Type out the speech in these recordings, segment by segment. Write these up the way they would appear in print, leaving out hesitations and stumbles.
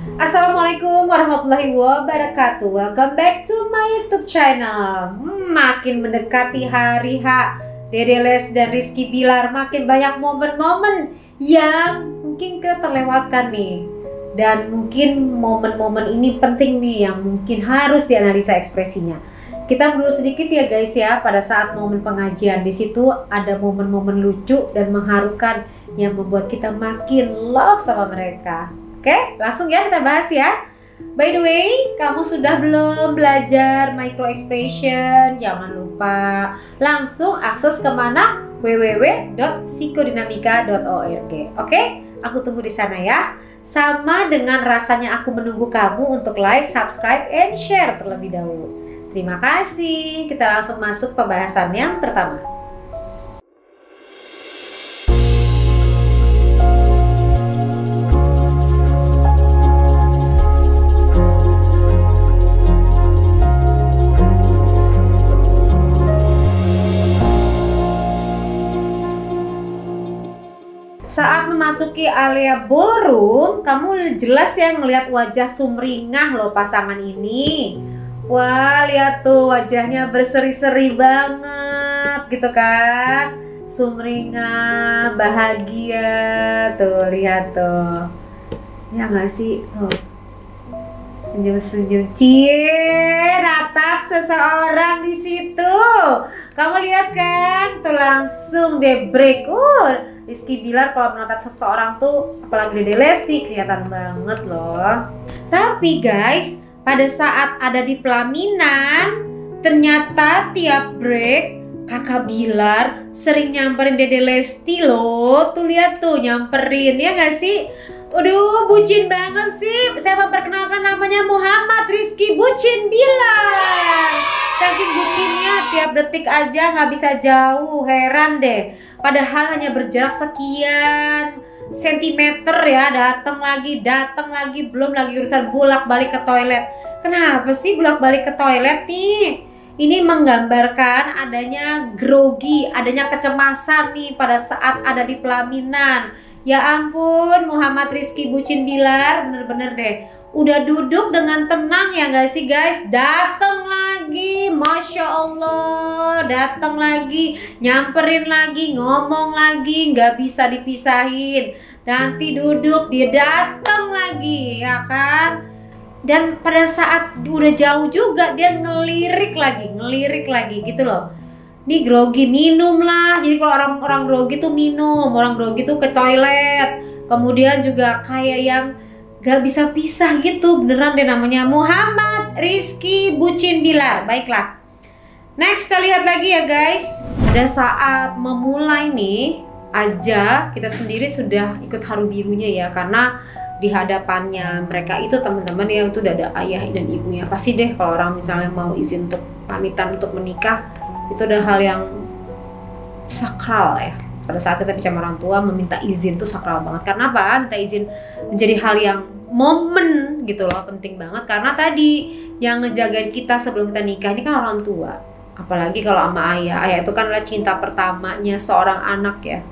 Assalamualaikum warahmatullahi wabarakatuh. Welcome back to my YouTube channel. Makin mendekati hari H, Dede Les dan Rizky Bilar makin banyak momen-momen yang mungkin kita terlewatkan nih. Dan mungkin momen-momen ini penting nih yang mungkin harus dianalisa ekspresinya. Kita mundur sedikit ya guys ya, pada saat momen pengajian di situ ada momen-momen lucu dan mengharukan yang membuat kita makin love sama mereka. Oke, langsung ya kita bahas ya. By the way, kamu sudah belum belajar micro expression? Jangan lupa langsung akses kemana? www.psikodinamika.org. Oke, aku tunggu di sana ya. Sama dengan rasanya aku menunggu kamu untuk like, subscribe, and share terlebih dahulu. Terima kasih. Kita langsung masuk pembahasan yang pertama. Saat memasuki area ballroom, kamu jelas ya ngelihat wajah sumringah loh pasangan ini. Wah, lihat tuh wajahnya berseri-seri banget gitu kan. Sumringah, bahagia tuh, lihat tuh. Ya nggak sih? Tuh. Senyum-senyum, cie, natap seseorang di situ. Kamu lihat kan? Tuh langsung deh break. Rizky Bilar kalau menatap seseorang tuh, apalagi Dede Lesti, kelihatan banget loh. Tapi guys, pada saat ada di pelaminan, ternyata tiap break Kakak Bilar sering nyamperin Dede Lesti loh. Tuh lihat tuh nyamperin, ya gak sih? Aduh, bucin banget sih. Saya memperkenalkan namanya Muhammad Rizky Bucin Bilar. Saking bucinnya tiap detik aja nggak bisa jauh, heran deh. Padahal hanya berjarak sekian sentimeter ya, datang lagi, belum lagi urusan bolak-balik ke toilet. Kenapa sih bolak-balik ke toilet nih? Ini menggambarkan adanya grogi, adanya kecemasan nih pada saat ada di pelaminan. Ya ampun, Muhammad Rizky Bucin Bilar, bener-bener deh. Udah duduk dengan tenang ya gak sih guys? Datang lagi, Masya Allah, datang lagi, nyamperin lagi, ngomong lagi, nggak bisa dipisahin. Nanti duduk, dia datang lagi, ya kan? Dan pada saat udah jauh juga dia ngelirik lagi gitu loh. Nih grogi, minum lah. Jadi kalau orang grogi tuh minum, orang grogi tuh ke toilet. Kemudian juga kayak yang gak bisa pisah gitu. Beneran deh, namanya Muhammad Rizky Bucin Bilar. Baiklah, next kita lihat lagi ya guys. Pada saat memulai nih aja, kita sendiri sudah ikut haru birunya ya. Karena di hadapannya mereka itu teman-teman ya, itu udah ada ayah dan ibunya. Pasti deh kalau orang misalnya mau izin untuk pamitan untuk menikah, itu adalah hal yang sakral ya. Pada saat kita bicara orang tua, meminta izin tuh sakral banget. Karena apa? Minta izin menjadi hal yang momen gitu loh, penting banget. Karena tadi yang ngejagain kita sebelum kita nikah ini kan orang tua. Apalagi kalau sama ayah. Ayah itu kan adalah cinta pertamanya seorang anak ya.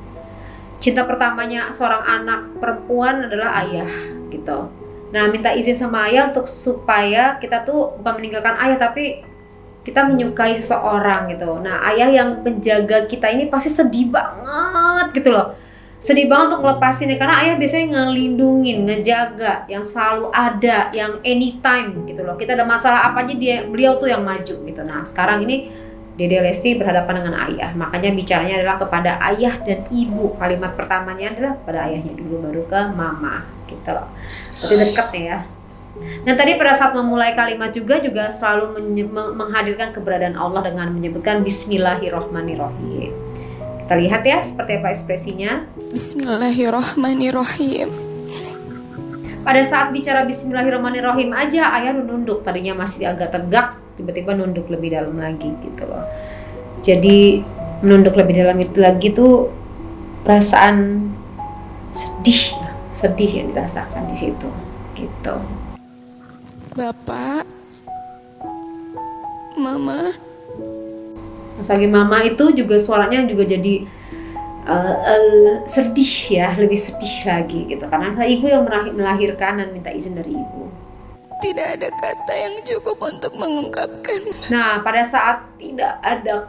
Cinta pertamanya seorang anak perempuan adalah ayah gitu. Nah, minta izin sama ayah untuk supaya kita tuh bukan meninggalkan ayah, tapi kita menyukai seseorang gitu. Nah, ayah yang menjaga kita ini pasti sedih banget gitu loh. Sedih banget untuk ngelepasinnya, karena ayah biasanya ngelindungin, ngejaga, yang selalu ada, yang anytime gitu loh. Kita ada masalah apa aja beliau tuh yang maju gitu. Nah, sekarang ini Dede Lesti berhadapan dengan ayah. Makanya bicaranya adalah kepada ayah dan ibu. Kalimat pertamanya adalah kepada ayahnya dulu, baru ke mama gitu loh. Berarti deket nih ya. Dan tadi pada saat memulai kalimat juga selalu menghadirkan keberadaan Allah dengan menyebutkan Bismillahirrohmanirrohim. Kita lihat ya seperti apa ekspresinya. Bismillahirrohmanirrohim. Pada saat bicara Bismillahirrohmanirrohim aja ayah nunduk. Tadinya masih agak tegak, tiba-tiba nunduk lebih dalam lagi gitu loh. Jadi menunduk lebih dalam itu lagi tuh perasaan sedih yang dirasakan di situ gitu. Bapak, Mama. Pas lagi mama itu juga suaranya juga jadi sedih ya, lebih sedih lagi gitu, karena ibu yang melahirkan dan minta izin dari ibu. Tidak ada kata yang cukup untuk mengungkapkan. Nah, pada saat tidak ada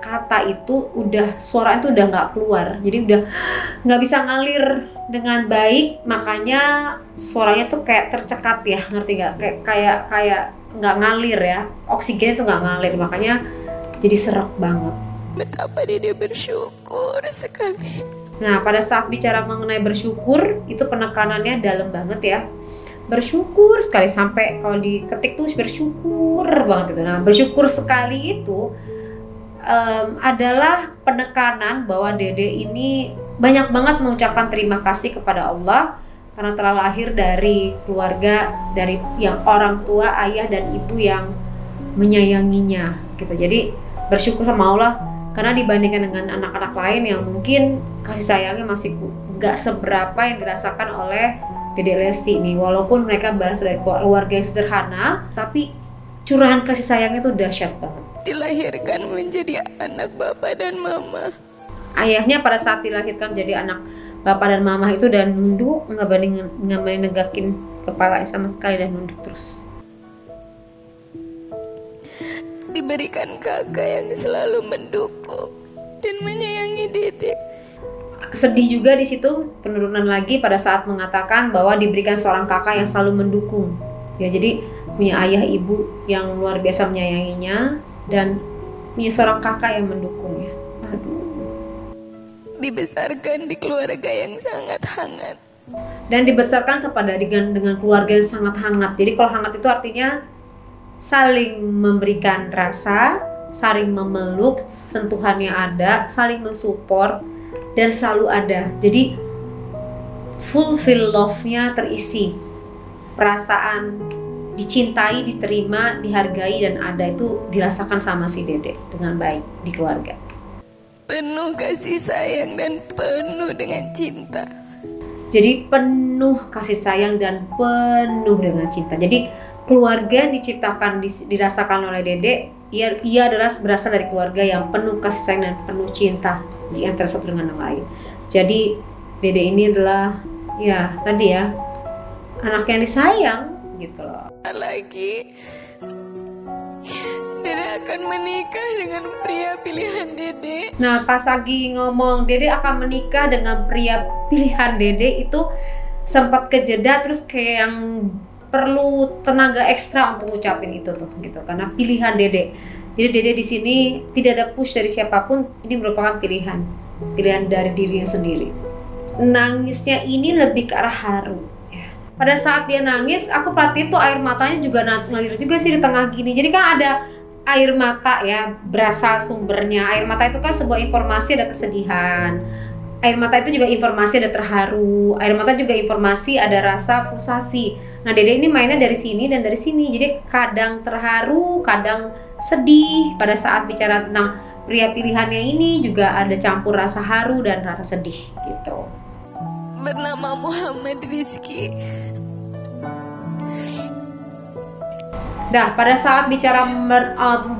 kata itu udah suara itu udah nggak keluar, jadi udah nggak bisa ngalir dengan baik, makanya suaranya tuh kayak tercekat ya, ngerti nggak? Kayak nggak ngalir ya, oksigennya tuh nggak ngalir, makanya jadi serak banget. Betapa Dede bersyukur sekali. Nah, pada saat bicara mengenai bersyukur, itu penekanannya dalam banget ya. Bersyukur sekali, sampai kalau diketik tuh bersyukur banget gitu. Nah, bersyukur sekali itu adalah penekanan bahwa Dede ini banyak banget mengucapkan terima kasih kepada Allah karena telah lahir dari keluarga, dari yang orang tua, ayah dan ibu yang menyayanginya gitu. Jadi bersyukur sama Allah, karena dibandingkan dengan anak-anak lain yang mungkin kasih sayangnya masih gak seberapa yang dirasakan oleh Dede Lesti nih. Walaupun mereka berasal dari keluarga yang sederhana, tapi curahan kasih sayangnya tuh dahsyat banget. Dilahirkan menjadi anak bapak dan mama. Ayahnya pada saat dilahirkan jadi anak bapak dan mama itu dan nunduk, nggak berani negakin kepala sama sekali dan nunduk terus. Diberikan kakak yang selalu mendukung dan menyayangi Dede. Sedih juga di situ, penurunan lagi pada saat mengatakan bahwa diberikan seorang kakak yang selalu mendukung. Ya, jadi punya ayah ibu yang luar biasa menyayanginya dan punya seorang kakak yang mendukungnya. Aduh. Dibesarkan di keluarga yang sangat hangat. Dan dibesarkan dengan keluarga yang sangat hangat. Jadi kalau hangat itu artinya saling memberikan rasa, saling memeluk, sentuhannya ada, saling mensupport, dan selalu ada. Jadi fulfill love-nya terisi, perasaan dicintai, diterima, dihargai dan ada itu dirasakan sama si Dede dengan baik di keluarga. Penuh kasih sayang dan penuh dengan cinta. Jadi penuh kasih sayang dan penuh dengan cinta. Jadi keluarga diciptakan, dirasakan oleh Dede, ia adalah berasal dari keluarga yang penuh kasih sayang dan penuh cinta di antara satu dengan yang lain. Jadi Dede ini adalah ya tadi ya, anak yang disayang gitu loh. Lagi Dede akan menikah dengan pria pilihan Dede. Nah, pas lagi ngomong Dede akan menikah dengan pria pilihan Dede itu sempat kejeda, terus kayak yang perlu tenaga ekstra untuk ngucapin itu tuh gitu, karena pilihan Dede. Jadi Dede di sini tidak ada push dari siapapun, ini merupakan pilihan dari dirinya sendiri. Nangisnya ini lebih ke arah haru. Ya. Pada saat dia nangis, aku perhatiin tuh air matanya juga ngalir juga sih di tengah gini. Jadi kan ada air mata ya, berasa sumbernya. Air mata itu kan sebuah informasi, ada kesedihan. Air mata itu juga informasi, ada terharu. Air mata juga informasi, ada rasa frustasi. Nah, Dede ini mainnya dari sini dan dari sini. Jadi kadang terharu, kadang sedih. Pada saat bicara tentang pria pilihannya ini juga ada campur rasa haru dan rasa sedih gitu. Bernama Muhammad Rizky. Nah, pada saat bicara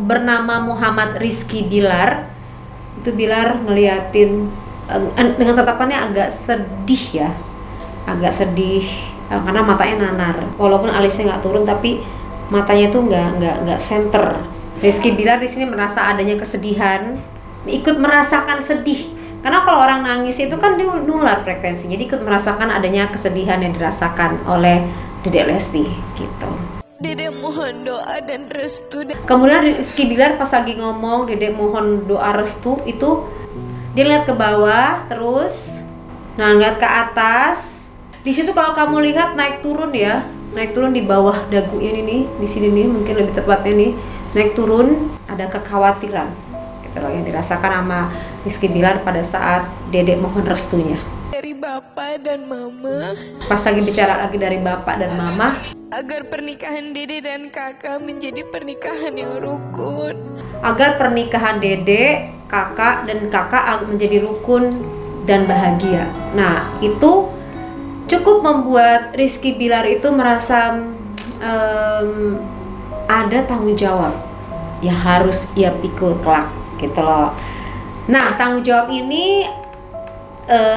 bernama Muhammad Rizky Bilar, itu Bilar ngeliatin dengan tatapannya agak sedih ya, agak sedih karena matanya nanar. Walaupun alisnya nggak turun, tapi matanya tuh nggak center. Rizky Bilar di sini merasa adanya kesedihan, ikut merasakan sedih. Karena kalau orang nangis itu kan dia nular frekuensinya, jadi ikut merasakan adanya kesedihan yang dirasakan oleh Dede Lesti gitu. Dede mohon doa dan restu. Kemudian Rizky Bilar pas lagi ngomong Dede mohon doa restu itu dia lihat ke bawah terus, nah lihat ke atas. Di situ kalau kamu lihat naik turun ya, naik turun di bawah dagunya ini nih, di sini nih mungkin lebih tepatnya nih, naik turun ada kekhawatiran gitu loh yang dirasakan sama Rizky Bilar pada saat Dede mohon restunya. Dari bapak dan mama. Pas lagi bicara lagi dari bapak dan mama, agar pernikahan Dede dan kakak menjadi pernikahan yang rukun. Agar pernikahan Dede, kakak dan kakak menjadi rukun dan bahagia. Nah, itu cukup membuat Rizky Bilar itu merasa ada tanggung jawab yang harus ia pikul kelak gitu loh. Nah, tanggung jawab ini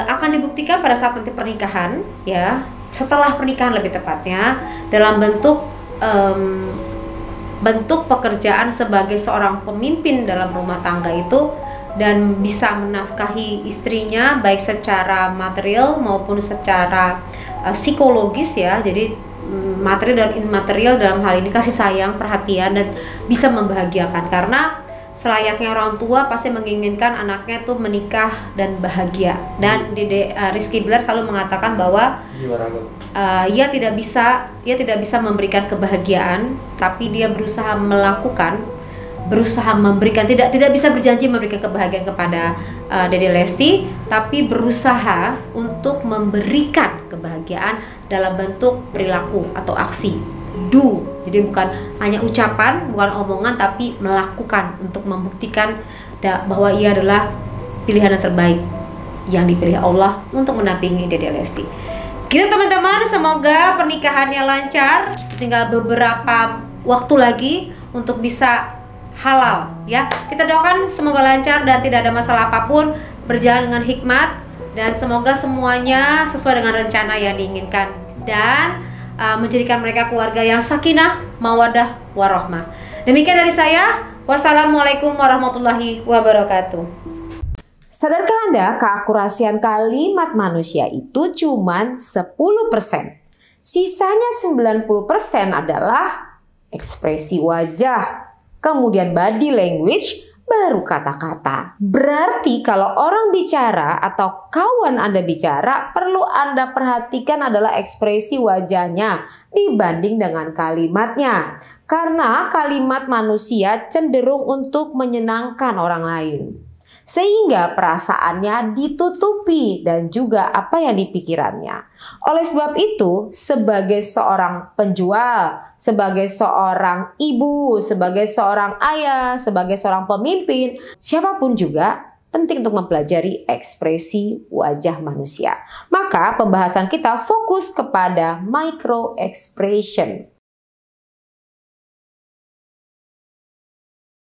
akan dibuktikan pada saat nanti pernikahan, ya, setelah pernikahan lebih tepatnya, dalam bentuk pekerjaan sebagai seorang pemimpin dalam rumah tangga itu, dan bisa menafkahi istrinya baik secara material maupun secara psikologis, ya. Jadi material dan immaterial dalam hal ini kasih sayang, perhatian, dan bisa membahagiakan, karena selayaknya orang tua pasti menginginkan anaknya tuh menikah dan bahagia. Dan Dede Rizky Bilar selalu mengatakan bahwa ia tidak bisa memberikan kebahagiaan, tapi dia berusaha memberikan, tidak bisa berjanji memberikan kebahagiaan kepada Dede Lesti, tapi berusaha untuk memberikan kebahagiaan dalam bentuk perilaku atau aksi. Jadi bukan hanya ucapan, bukan omongan, tapi melakukan untuk membuktikan bahwa ia adalah pilihan yang terbaik yang dipilih Allah untuk mendampingi Dede Lesti. Gitu teman-teman, semoga pernikahannya lancar. Tinggal beberapa waktu lagi untuk bisa halal, ya. Kita doakan semoga lancar dan tidak ada masalah apapun, berjalan dengan hikmat, dan semoga semuanya sesuai dengan rencana yang diinginkan, dan menjadikan mereka keluarga yang sakinah, mawadah, warahmah. Demikian dari saya. Wassalamualaikum warahmatullahi wabarakatuh. Sadarkah Anda keakurasian kalimat manusia itu cuma 10%. Sisanya 90% adalah ekspresi wajah, kemudian body language, baru kata-kata. Berarti kalau orang bicara atau kawan Anda bicara, perlu Anda perhatikan adalah ekspresi wajahnya dibanding dengan kalimatnya. Karena kalimat manusia cenderung untuk menyenangkan orang lain, sehingga perasaannya ditutupi dan juga apa yang dipikirannya. Oleh sebab itu, sebagai seorang penjual, sebagai seorang ibu, sebagai seorang ayah, sebagai seorang pemimpin, siapapun juga penting untuk mempelajari ekspresi wajah manusia. Maka pembahasan kita fokus kepada micro expression.